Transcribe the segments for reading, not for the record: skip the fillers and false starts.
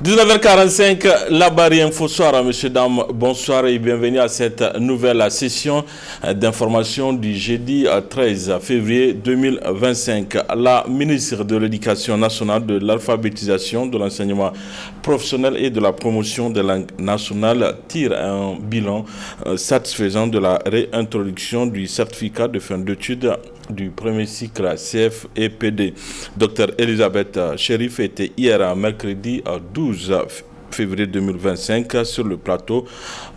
19h45, la barrière info soir, messieurs, dames, bonsoir et bienvenue à cette nouvelle session d'information du jeudi 13 février 2025. La ministre de l'Éducation nationale, de l'alphabétisation, de l'enseignement professionnel et de la promotion des langues nationales tire un bilan satisfaisant de la réintroduction du certificat de fin d'études du premier cycle CF et PD. Dr Elisabeth Chérif était hier mercredi 12 février 2025 sur le plateau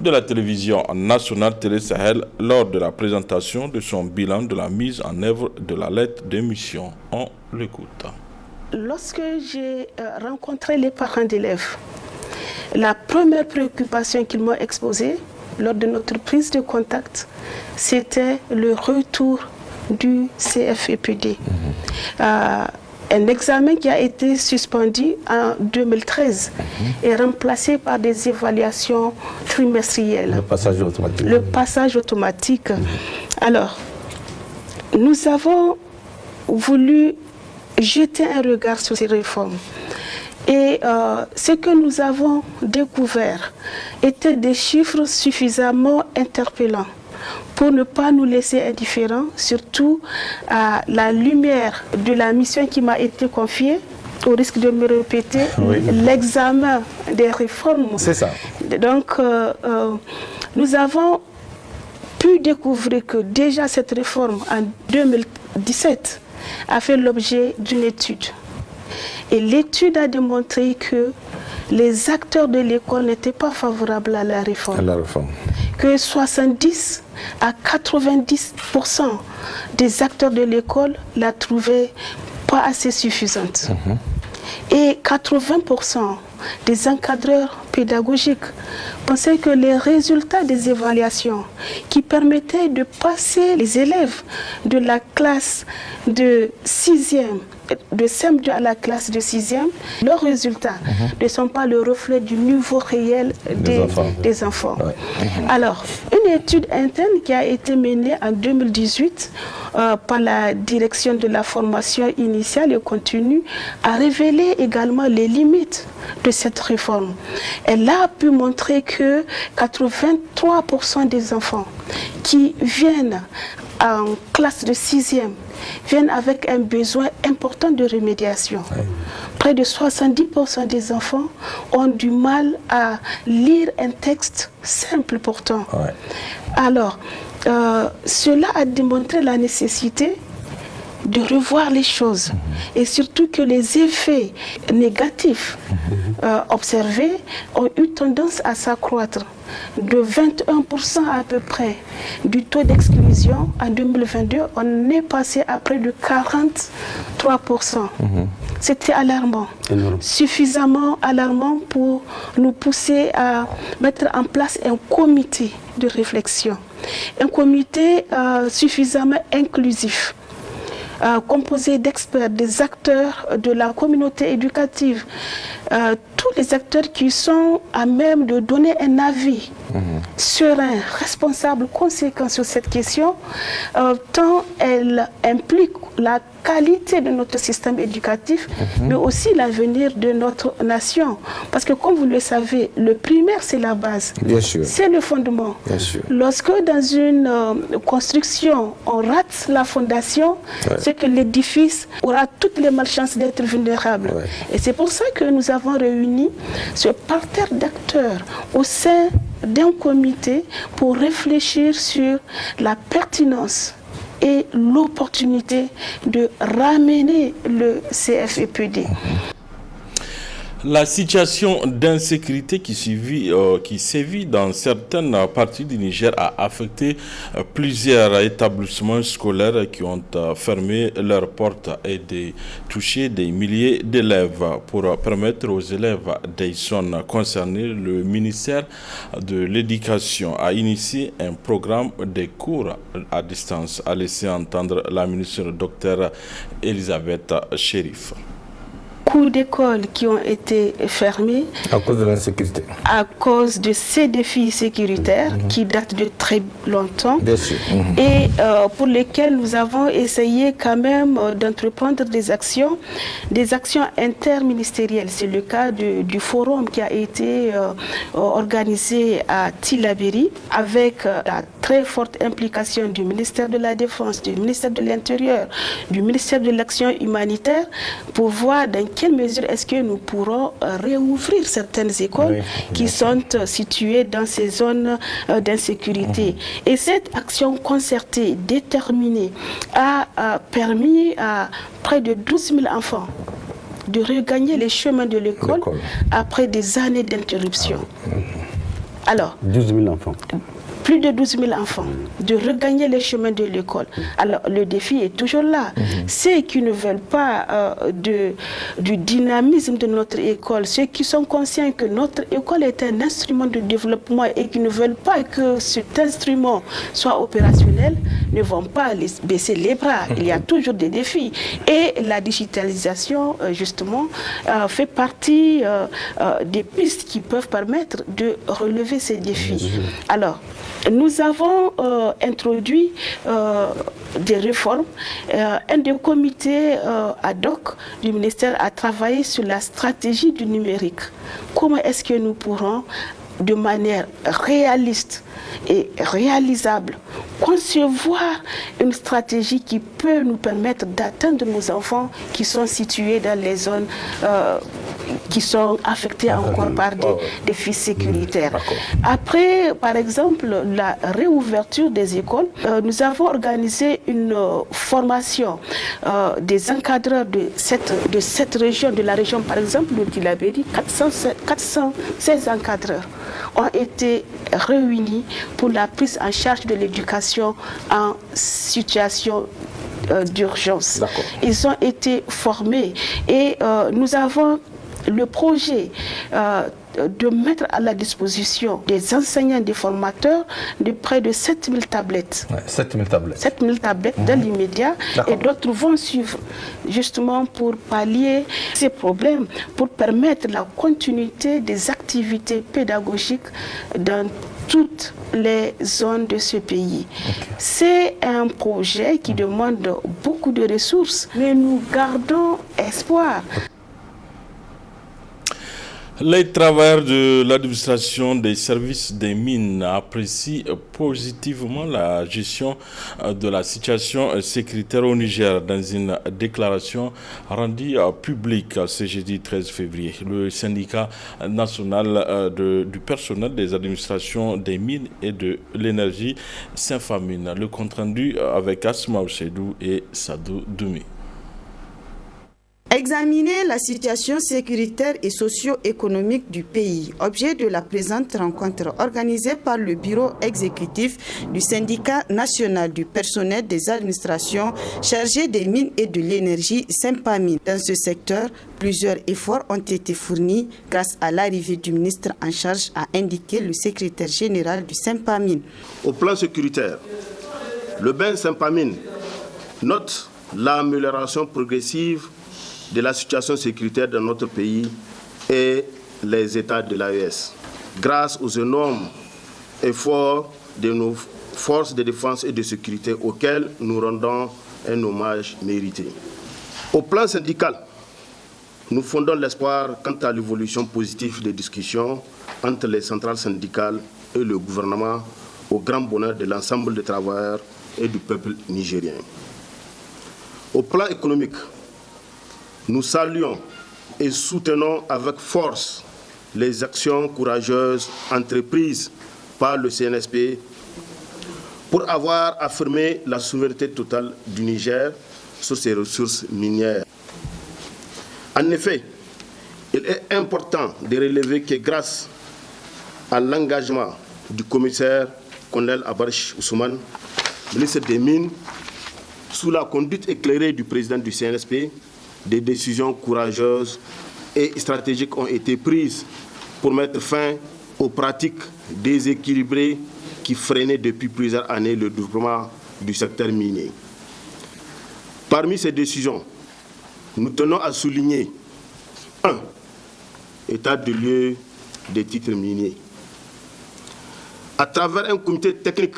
de la télévision nationale Télé Sahel lors de la présentation de son bilan de la mise en œuvre de la lettre de mission. On l'écoute. Lorsque j'ai rencontré les parents d'élèves, la première préoccupation qu'ils m'ont exposée lors de notre prise de contact, c'était le retour du CFEPD. Un examen qui a été suspendu en 2013 est remplacé par des évaluations trimestrielles. Le passage automatique. Le passage automatique. Alors, nous avons voulu jeter un regard sur ces réformes. Et ce que nous avons découvert étaient des chiffres suffisamment interpellants pour ne pas nous laisser indifférents, surtout à la lumière de la mission qui m'a été confiée, au risque de me répéter, l'examen des réformes. C'est ça. Donc, nous avons pu découvrir que déjà cette réforme, en 2017, a fait l'objet d'une étude. Et l'étude a démontré que les acteurs de l'école n'étaient pas favorables à la réforme. Que 70 à 90% des acteurs de l'école la trouvaient pas assez suffisante. Et 80% des encadreurs pédagogiques pensaient que les résultats des évaluations qui permettaient de passer les élèves de la classe de 6e, de CM2 à la classe de 6e, leurs résultats ne sont pas le reflet du niveau réel des enfants. Alors, une étude interne qui a été menée en 2018 par la direction de la formation initiale et continue a révélé également les limites de cette réforme. Elle a pu montrer que 83% des enfants qui viennent en classe de 6e viennent avec un besoin important de remédiation. Près de 70% des enfants ont du mal à lire un texte simple pourtant. Alors, cela a démontré la nécessité de revoir les choses et surtout que les effets négatifs observés ont eu tendance à s'accroître de 21% à peu près du taux d'exclusion en 2022, on est passé à près de 43%. C'était alarmant, suffisamment alarmant pour nous pousser à mettre en place un comité de réflexion, un comité suffisamment inclusif, composé d'experts, des acteurs de la communauté éducative, tous les acteurs qui sont à même de donner un avis serein, responsable, conséquent sur cette question, tant elle implique la qualité de notre système éducatif, mais aussi l'avenir de notre nation. Parce que comme vous le savez, le primaire, c'est la base. C'est le fondement. Lorsque dans une construction, on rate la fondation, c'est que l'édifice aura toutes les malchances d'être vulnérable. Et c'est pour ça que nous avons réuni ce parterre d'acteurs au sein d'un comité pour réfléchir sur la pertinence et l'opportunité de ramener le CFEPD. La situation d'insécurité qui sévit dans certaines parties du Niger a affecté plusieurs établissements scolaires qui ont fermé leurs portes et touché des milliers d'élèves. Pour permettre aux élèves des zones concernées, le ministère de l'Éducation a initié un programme de cours à distance, a laissé entendre la ministre Dr Elisabeth Chérif. beaucoup d'écoles qui ont été fermées à cause de l'insécurité. À cause de ces défis sécuritaires qui datent de très longtemps. Bien sûr. Et pour lesquels nous avons essayé quand même d'entreprendre des actions interministérielles. C'est le cas du forum qui a été organisé à Tillabéri avec la très forte implication du ministère de la Défense, du ministère de l'Intérieur, du ministère de l'Action humanitaire pour voir dans quelle mesure est-ce que nous pourrons réouvrir certaines écoles qui sont situées dans ces zones d'insécurité. Et cette action concertée, déterminée, a permis à près de 12 000 enfants de regagner les chemins de l'école après des années d'interruption. Alors, 12 000 enfants. Plus de 12 000 enfants, de regagner les chemins de l'école. Alors, le défi est toujours là. Ceux qui ne veulent pas du dynamisme de notre école, ceux qui sont conscients que notre école est un instrument de développement et qui ne veulent pas que cet instrument soit opérationnel, ne vont pas baisser les bras. Il y a toujours des défis. Et la digitalisation, justement, fait partie des pistes qui peuvent permettre de relever ces défis. Alors, nous avons introduit des réformes. Un des comités ad hoc du ministère a travaillé sur la stratégie du numérique. Comment est-ce que nous pourrons, de manière réaliste et réalisable, concevoir une stratégie qui peut nous permettre d'atteindre nos enfants qui sont situés dans les zones qui sont affectées encore par des défis sécuritaires. Après, par exemple, la réouverture des écoles, nous avons organisé une formation des encadreurs de cette région, de la région, par exemple, de Tillabéri. 416 encadreurs ont été réunis pour la prise en charge de l'éducation en situation d'urgence. Ils ont été formés et nous avons le projet de mettre à la disposition des enseignants, des formateurs, de près de 7000 tablettes. 7000 tablettes. 7000 tablettes dans l'immédiat, et d'autres vont suivre, justement pour pallier ces problèmes, pour permettre la continuité des activités pédagogiques dans toutes les zones de ce pays. C'est un projet qui demande beaucoup de ressources, mais nous gardons espoir. Les travailleurs de l'administration des services des mines apprécient positivement la gestion de la situation sécuritaire au Niger. Dans une déclaration rendue publique ce jeudi 13 février, le syndicat national du personnel des administrations des mines et de l'énergie s'infamine. Le compte rendu avec Asma Ousseidou et Sadou Doumi. Examiner la situation sécuritaire et socio-économique du pays, objet de la présente rencontre organisée par le bureau exécutif du syndicat national du personnel des administrations chargé des mines et de l'énergie Sympamine. Dans ce secteur, plusieurs efforts ont été fournis grâce à l'arrivée du ministre en charge, a indiqué le secrétaire général du Sympamine. Au plan sécuritaire, le bain Sympamine note l'amélioration progressive de la situation sécuritaire dans notre pays et les États de l'AES, grâce aux énormes efforts de nos forces de défense et de sécurité auxquelles nous rendons un hommage mérité. Au plan syndical, nous fondons l'espoir quant à l'évolution positive des discussions entre les centrales syndicales et le gouvernement au grand bonheur de l'ensemble des travailleurs et du peuple nigérien. Au plan économique, nous saluons et soutenons avec force les actions courageuses entreprises par le CNSP pour avoir affirmé la souveraineté totale du Niger sur ses ressources minières. En effet, il est important de relever que grâce à l'engagement du commissaire colonel Abarch Ousmane, ministre des Mines, sous la conduite éclairée du président du CNSP, des décisions courageuses et stratégiques ont été prises pour mettre fin aux pratiques déséquilibrées qui freinaient depuis plusieurs années le développement du secteur minier. Parmi ces décisions, nous tenons à souligner 1. État de lieu des titres miniers. À travers un comité technique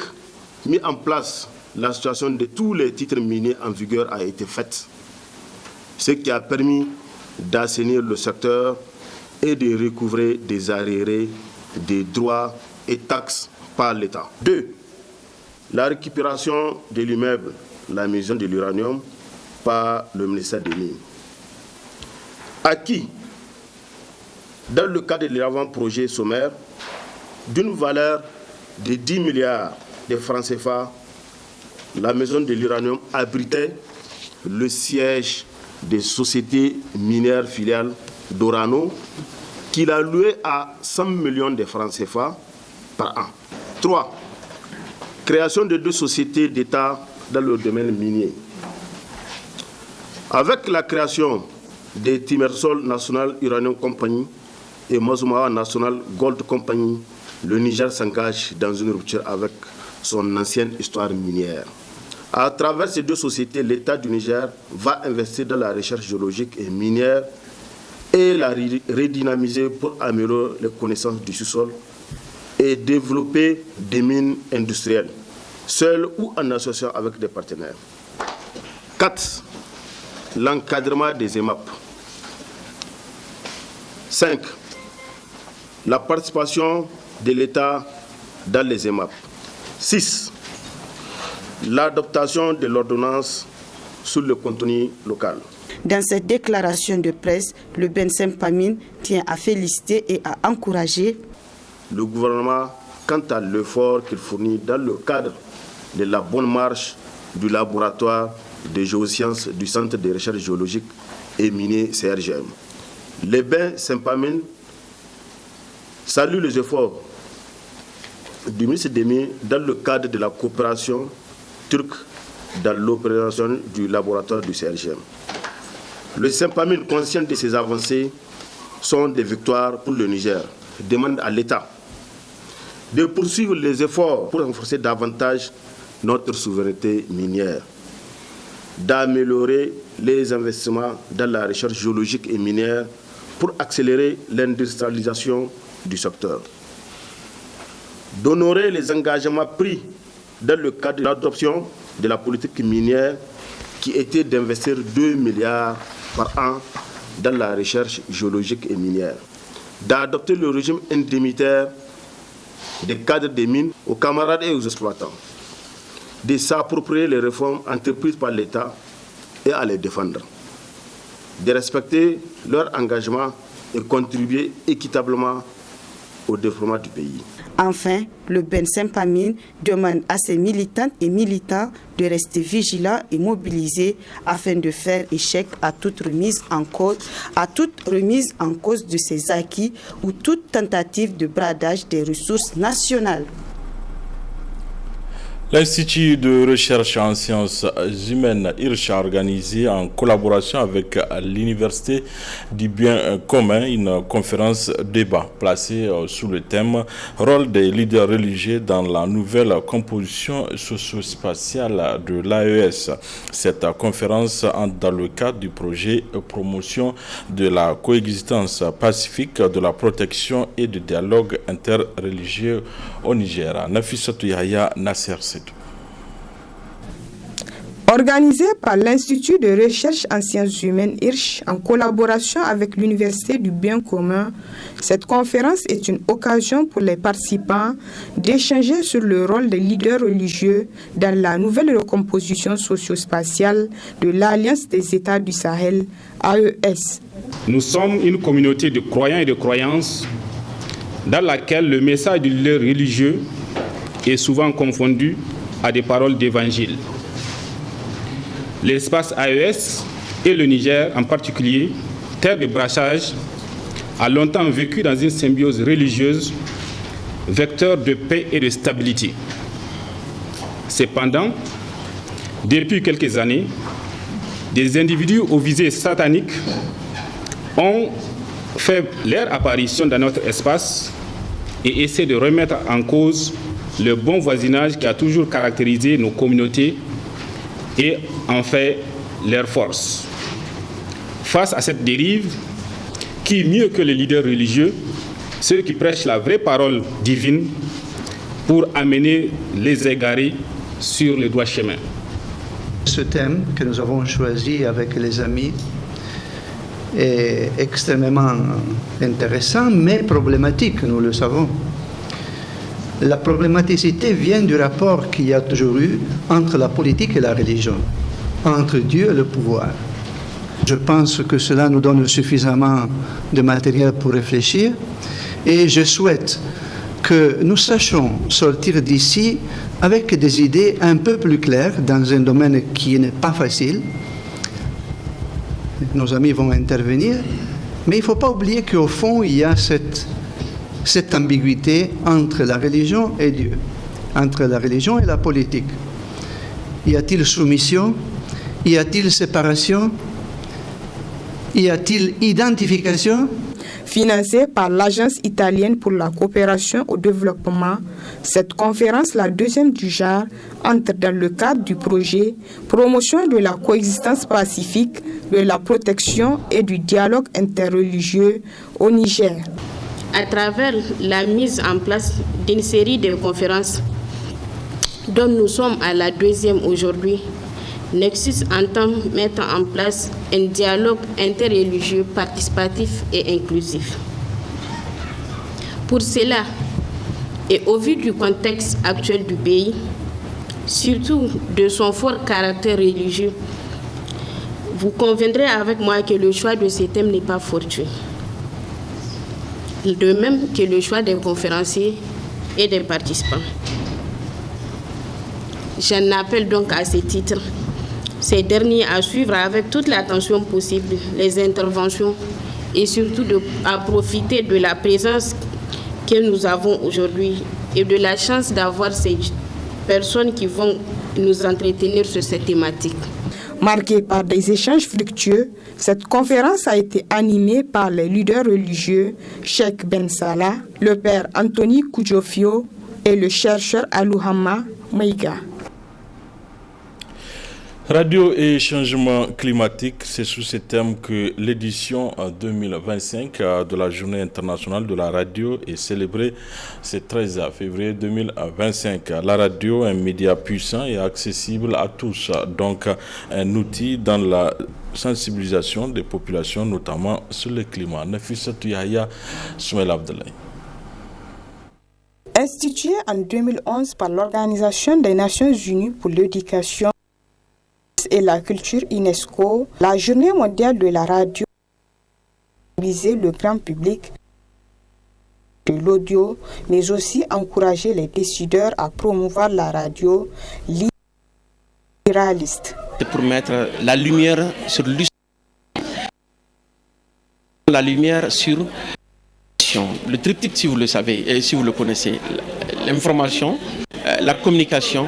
mis en place, la situation de tous les titres miniers en vigueur a été faite, ce qui a permis d'assainir le secteur et de recouvrer des arriérés, des droits et taxes par l'État. 2. La récupération de l'immeuble, la maison de l'uranium, par le ministère des Mines. Acquis dans le cadre de l'avant-projet sommaire d'une valeur de 10 milliards de francs CFA, la maison de l'uranium abritait le siège des sociétés minières filiales d'Orano, qu'il a loué à 100 millions de francs CFA par an. 3. Création de 2 sociétés d'État dans le domaine minier. Avec la création des Timmersol National Uranium Company et Mazumawa National Gold Company, le Niger s'engage dans une rupture avec son ancienne histoire minière. À travers ces 2 sociétés, l'État du Niger va investir dans la recherche géologique et minière et la redynamiser pour améliorer les connaissances du sous-sol et développer des mines industrielles, seules ou en association avec des partenaires. 4. L'encadrement des EMAP. 5. La participation de l'État dans les EMAP. 6. L'adaptation de l'ordonnance sur le contenu local. Dans cette déclaration de presse, le Ben Sempamine tient à féliciter et à encourager le gouvernement quant à l'effort qu'il fournit dans le cadre de la bonne marche du laboratoire de géosciences du Centre de recherche géologique et minier CRGM. Le Ben Sempamine salue les efforts du ministre des Mines dans le cadre de la coopération turque dans l'opération du laboratoire du CRGM. Le Sempamine, conscient de ces avancées, sont des victoires pour le Niger, demande à l'État de poursuivre les efforts pour renforcer davantage notre souveraineté minière, d'améliorer les investissements dans la recherche géologique et minière pour accélérer l'industrialisation du secteur, d'honorer les engagements pris dans le cadre de l'adoption de la politique minière qui était d'investir 2 milliards par an dans la recherche géologique et minière, d'adopter le régime indemnitaire des cadres des mines aux camarades et aux exploitants, de s'approprier les réformes entreprises par l'État et à les défendre, de respecter leur engagement et contribuer équitablement au développement du pays. Enfin, le Ben Sempamine demande à ses militantes et militants de rester vigilants et mobilisés afin de faire échec à toute remise en cause de ces acquis ou toute tentative de bradage des ressources nationales. L'Institut de recherche en sciences humaines IRCH a organisé en collaboration avec l'Université du bien commun une conférence débat placée sous le thème « Rôle des leaders religieux dans la nouvelle composition socio-spatiale de l'AES ». Cette conférence entre dans le cadre du projet promotion de la coexistence pacifique, de la protection et du dialogue interreligieux au Niger. Nafissatou Yahya Nasser. Organisée par l'Institut de recherche en sciences humaines IRCH en collaboration avec l'Université du bien commun, cette conférence est une occasion pour les participants d'échanger sur le rôle des leaders religieux dans la nouvelle recomposition socio-spatiale de l'Alliance des États du Sahel, AES. Nous sommes une communauté de croyants et de croyances dans laquelle le message du leader religieux est souvent confondu à des paroles d'évangile. L'espace AES et le Niger en particulier, terre de brassage, a longtemps vécu dans une symbiose religieuse, vecteur de paix et de stabilité. Cependant, depuis quelques années, des individus aux visées sataniques ont fait leur apparition dans notre espace et essaient de remettre en cause le bon voisinage qui a toujours caractérisé nos communautés et en fait leur force. Face à cette dérive qui, mieux que les leaders religieux, ceux qui prêchent la vraie parole divine pour amener les égarés sur le droit chemin. Ce thème que nous avons choisi avec les amis est extrêmement intéressant, mais problématique, nous le savons. La problématicité vient du rapport qu'il y a toujours eu entre la politique et la religion, entre Dieu et le pouvoir. Je pense que cela nous donne suffisamment de matériel pour réfléchir et je souhaite que nous sachions sortir d'ici avec des idées un peu plus claires dans un domaine qui n'est pas facile. Nos amis vont intervenir, mais il ne faut pas oublier qu'au fond, il y a cette ambiguïté entre la religion et Dieu, entre la religion et la politique. Y a-t-il soumission? Y a-t-il séparation? Y a-t-il identification? Financée par l'Agence italienne pour la coopération au développement, cette conférence, la deuxième du genre, entre dans le cadre du projet Promotion de la coexistence pacifique, de la protection et du dialogue interreligieux au Niger. À travers la mise en place d'une série de conférences dont nous sommes à la deuxième aujourd'hui, Nexus entend mettre en place un dialogue interreligieux participatif et inclusif. Pour cela, et au vu du contexte actuel du pays, surtout de son fort caractère religieux, vous conviendrez avec moi que le choix de ces thèmes n'est pas fortuit. De même que le choix des conférenciers et des participants. J'en appelle donc à ce titre ces derniers à suivre avec toute l'attention possible les interventions et surtout à profiter de la présence que nous avons aujourd'hui et de la chance d'avoir ces personnes qui vont nous entretenir sur cette thématique. Marquée par des échanges fructueux, cette conférence a été animée par les leaders religieux Cheikh Ben Salah, le père Anthony Koudjofio et le chercheur Alouhama Maïga. Radio et changement climatique, c'est sous ce thème que l'édition 2025 de la Journée internationale de la radio est célébrée ce 13 février 2025. La radio, un média puissant et accessible à tous, donc un outil dans la sensibilisation des populations, notamment sur le climat. Nafissatou Yahya, Soumaïla Abdoulaye. Instituée en 2011 par l'Organisation des Nations Unies pour l'éducation et la culture UNESCO, la Journée mondiale de la radio viser le grand public de l'audio, mais aussi encourager les décideurs à promouvoir la radio libéraliste. C'est pour mettre la lumière sur le triptyque, si vous le savez et si vous le connaissez, l'information, la communication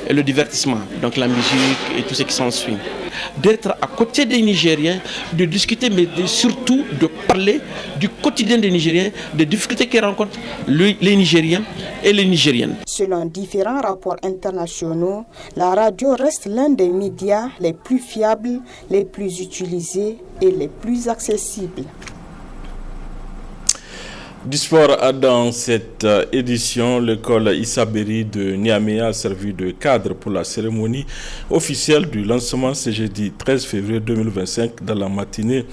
et le divertissement, donc la musique et tout ce qui s'ensuit. D'être à côté des Nigériens, de discuter, mais surtout de parler du quotidien des Nigériens, des difficultés que rencontrent les Nigériens et les Nigériennes. Selon différents rapports internationaux, la radio reste l'un des médias les plus fiables, les plus utilisés et les plus accessibles. Du sport dans cette édition, l'école Issaberi de Niamey a servi de cadre pour la cérémonie officielle du lancement ce jeudi 13 février 2025 dans la matinée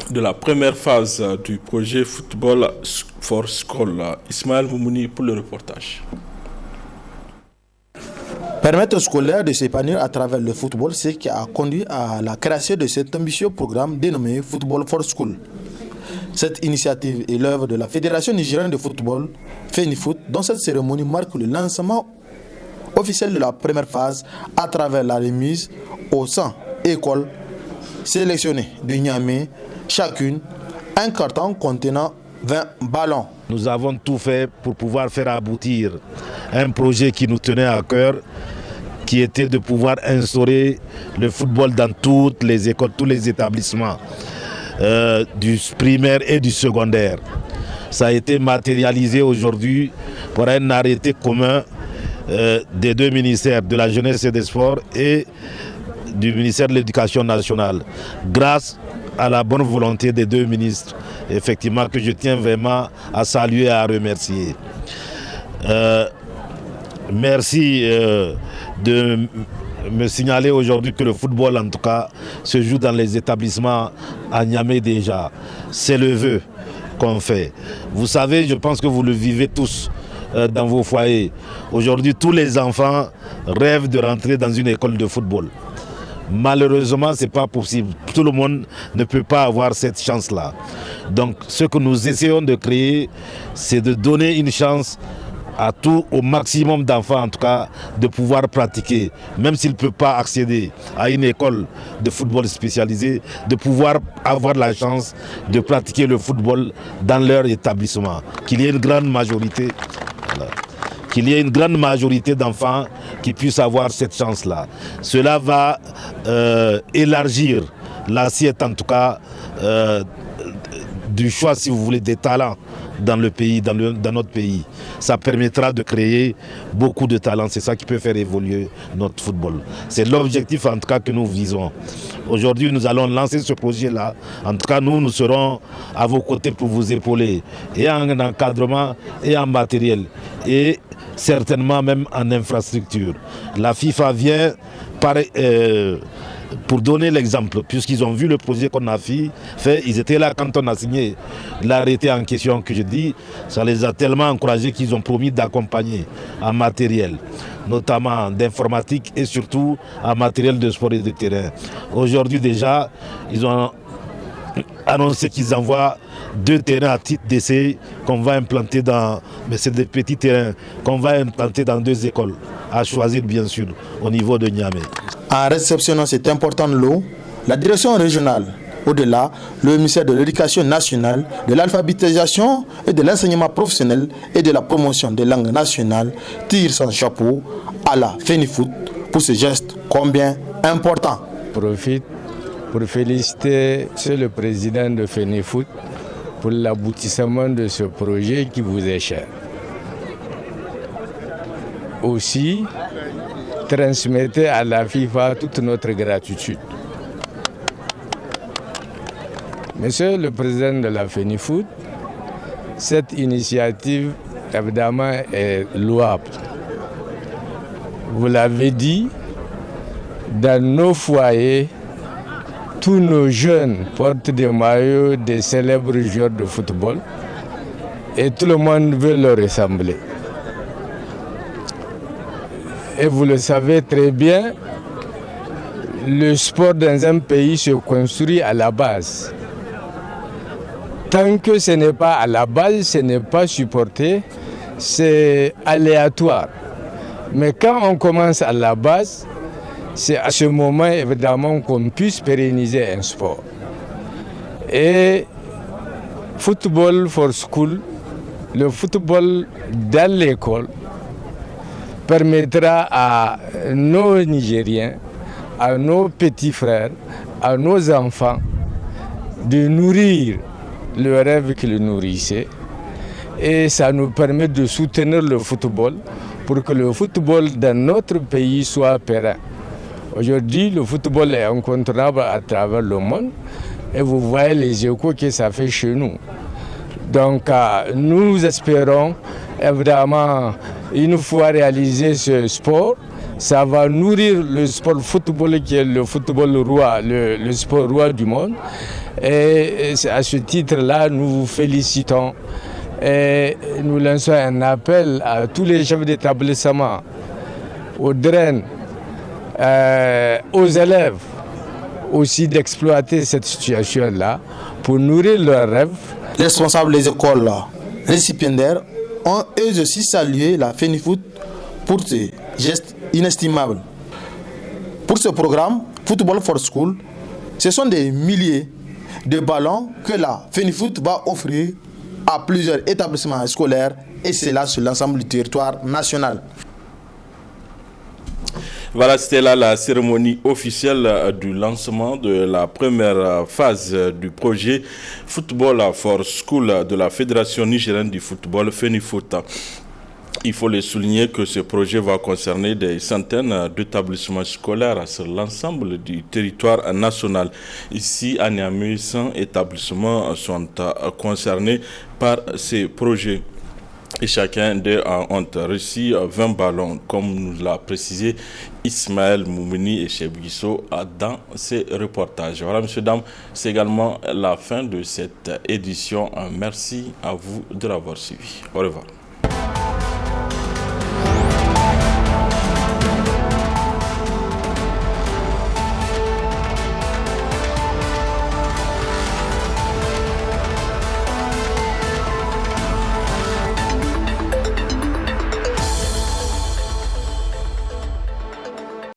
de la première phase du projet Football for School. Ismaël Moumouni pour le reportage. Permettre aux scolaires de s'épanouir à travers le football, c'est ce qui a conduit à la création de cet ambitieux programme dénommé Football for School. Cette initiative est l'œuvre de la Fédération nigérienne de football, FENIFOOT, dont cette cérémonie marque le lancement officiel de la première phase à travers la remise aux 100 écoles sélectionnées de Niamey, chacune un carton contenant 20 ballons. Nous avons tout fait pour pouvoir faire aboutir un projet qui nous tenait à cœur, qui était de pouvoir instaurer le football dans toutes les écoles, tous les établissements. Du primaire et du secondaire. Ça a été matérialisé aujourd'hui par un arrêté commun des deux ministères, de la jeunesse et des sports et du ministère de l'éducation nationale. Grâce à la bonne volonté des deux ministres, effectivement, que je tiens vraiment à saluer et à remercier. Merci de me signaler aujourd'hui que le football, en tout cas, se joue dans les établissements à Niamey déjà. C'est le vœu qu'on fait. Vous savez, je pense que vous le vivez tous dans vos foyers. Aujourd'hui, tous les enfants rêvent de rentrer dans une école de football. Malheureusement, ce n'est pas possible. Tout le monde ne peut pas avoir cette chance-là. Donc, ce que nous essayons de créer, c'est de donner une chance au maximum d'enfants, en tout cas, de pouvoir pratiquer, même s'ils ne peuvent pas accéder à une école de football spécialisée, de pouvoir avoir la chance de pratiquer le football dans leur établissement. Qu'il y ait une grande majorité, qu'il y ait une grande majorité d'enfants qui puissent avoir cette chance-là. Cela va élargir l'assiette, en tout cas, du choix, si vous voulez, des talents dans le pays, dans notre pays. Ça permettra de créer beaucoup de talents. C'est ça qui peut faire évoluer notre football. C'est l'objectif, en tout cas, que nous visons. Aujourd'hui, nous allons lancer ce projet-là. En tout cas, nous serons à vos côtés pour vous épauler, et en encadrement, et en matériel, et certainement même en infrastructure. La FIFA vient pour donner l'exemple, puisqu'ils ont vu le projet qu'on a fait, ils étaient là quand on a signé l'arrêté en question que je dis, ça les a tellement encouragés qu'ils ont promis d'accompagner en matériel, notamment d'informatique et surtout en matériel de sport et de terrain. Aujourd'hui déjà, ils ont annoncé qu'ils envoient 2 terrains à titre d'essai qu'on va implanter mais c'est des petits terrains qu'on va implanter dans 2 écoles, à choisir bien sûr au niveau de Niamey. En réceptionnant cet important lot, la direction régionale, au-delà, le ministère de l'Éducation nationale, de l'alphabétisation et de l'enseignement professionnel et de la promotion des langues nationales tire son chapeau à la FENIFOOT pour ce geste combien important. Je profite pour féliciter le président de FENIFOOT pour l'aboutissement de ce projet qui vous est cher. Aussi, transmettez à la FIFA toute notre gratitude. Monsieur le président de la FENIFOOT, cette initiative évidemment est louable. Vous l'avez dit, dans nos foyers, tous nos jeunes portent des maillots des célèbres joueurs de football et tout le monde veut leur ressembler. Et vous le savez très bien, le sport dans un pays se construit à la base. Tant que ce n'est pas à la base, ce n'est pas supporté, c'est aléatoire. Mais quand on commence à la base, c'est à ce moment évidemment qu'on puisse pérenniser un sport. Et Football for School, le football dans l'école, permettra à nos Nigériens, à nos petits frères, à nos enfants de nourrir le rêve qu'ils nourrissaient. Et ça nous permet de soutenir le football pour que le football dans notre pays soit pérenne. Aujourd'hui, le football est incontournable à travers le monde et vous voyez les échos que ça fait chez nous. Donc, nous espérons, évidemment, une fois réalisé ce sport, ça va nourrir le sport football qui est le football roi, le sport roi du monde. Et à ce titre-là, nous vous félicitons et nous lançons un appel à tous les chefs d'établissement, aux draines, aux élèves aussi d'exploiter cette situation-là pour nourrir leurs rêves. Les responsables des écoles récipiendaires ont eux aussi salué la FENIFOOT pour ce geste inestimable. Pour ce programme Football for School, ce sont des milliers de ballons que la FENIFOOT va offrir à plusieurs établissements scolaires et c'est là sur l'ensemble du territoire national. Voilà, c'était là la cérémonie officielle du lancement de la première phase du projet Football for School de la Fédération nigérienne du football FENIFOOT. Il faut le souligner que ce projet va concerner des centaines d'établissements scolaires sur l'ensemble du territoire national. Ici, à Niamey, 100 établissements sont concernés par ces projets. Et chacun d'eux ont reçu 20 ballons, comme nous l'a précisé Ismaël Moumouni et Cheb Guisso dans ces reportages. Voilà, messieurs, dames, c'est également la fin de cette édition. Merci à vous de l'avoir suivi. Au revoir.